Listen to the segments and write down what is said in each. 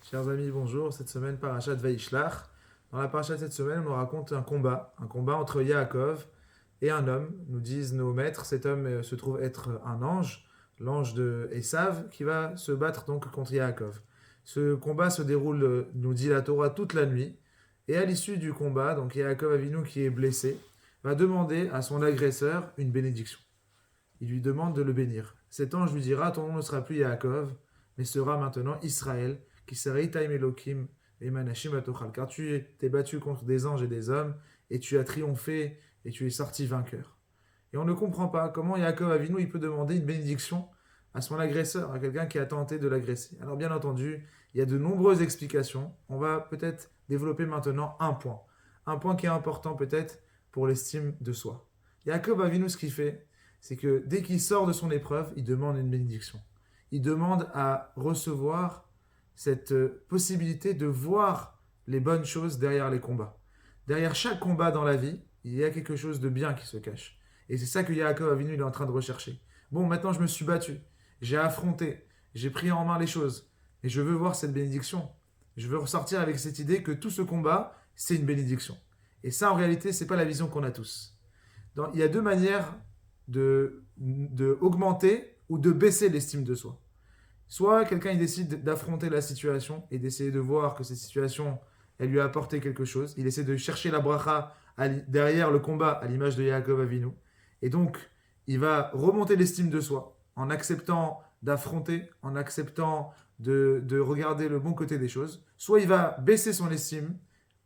Chers amis, bonjour. Cette semaine, Parashat Vaishlach. Dans la Parashat de cette semaine, on nous raconte un combat entre Yaakov et un homme. Nous disent nos maîtres, cet homme se trouve être un ange, l'ange de Esav, qui va se battre donc contre Yaakov. Ce combat se déroule, nous dit la Torah, toute la nuit. Et à l'issue du combat, donc Yaakov Avinu, qui est blessé, va demander à son agresseur une bénédiction. Il lui demande de le bénir. Cet ange lui dira: ton nom ne sera plus Yaakov, mais sera maintenant Israël, qui sera Itaim Elohim et Manashim Atochal. Car tu t'es battu contre des anges et des hommes, et tu as triomphé, et tu es sorti vainqueur. Et on ne comprend pas comment Yaakov Avinu il peut demander une bénédiction à son agresseur, à quelqu'un qui a tenté de l'agresser. Alors bien entendu, il y a de nombreuses explications. On va peut-être développer maintenant un point qui est important peut-être pour l'estime de soi. Yaakov Avinu, ce qu'il fait, c'est que dès qu'il sort de son épreuve, il demande une bénédiction. Il demande à recevoir cette possibilité de voir les bonnes choses derrière les combats. Derrière chaque combat dans la vie, il y a quelque chose de bien qui se cache. Et c'est ça que Yaakov Avinu il est en train de rechercher. Bon, maintenant je me suis battu, j'ai affronté, j'ai pris en main les choses, et je veux voir cette bénédiction. Je veux ressortir avec cette idée que tout ce combat, c'est une bénédiction. Et ça, en réalité, c'est pas la vision qu'on a tous. Il y a deux manières de augmenter ou de baisser l'estime de soi. Soit quelqu'un il décide d'affronter la situation et d'essayer de voir que cette situation elle lui a apporté quelque chose. Il essaie de chercher la bracha derrière le combat à l'image de Yaakov Avinu. Et donc il va remonter l'estime de soi en acceptant d'affronter, en acceptant de regarder le bon côté des choses. Soit il va baisser son estime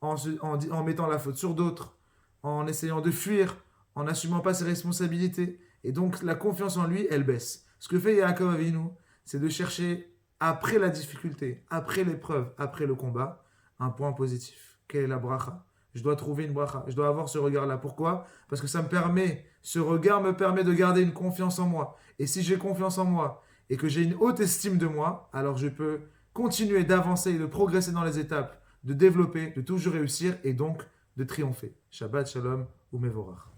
en mettant la faute sur d'autres, en essayant de fuir, en n'assumant pas ses responsabilités. Et donc la confiance en lui, elle baisse. Ce que fait Yaakov Avinu, c'est de chercher, après la difficulté, après l'épreuve, après le combat, un point positif. Quelle est la bracha? Je dois trouver une bracha. Je dois avoir ce regard-là. Pourquoi? Parce que ce regard me permet de garder une confiance en moi. Et si j'ai confiance en moi et que j'ai une haute estime de moi, alors je peux continuer d'avancer et de progresser dans les étapes, de développer, de toujours réussir et donc de triompher. Shabbat Shalom ou Mevorach.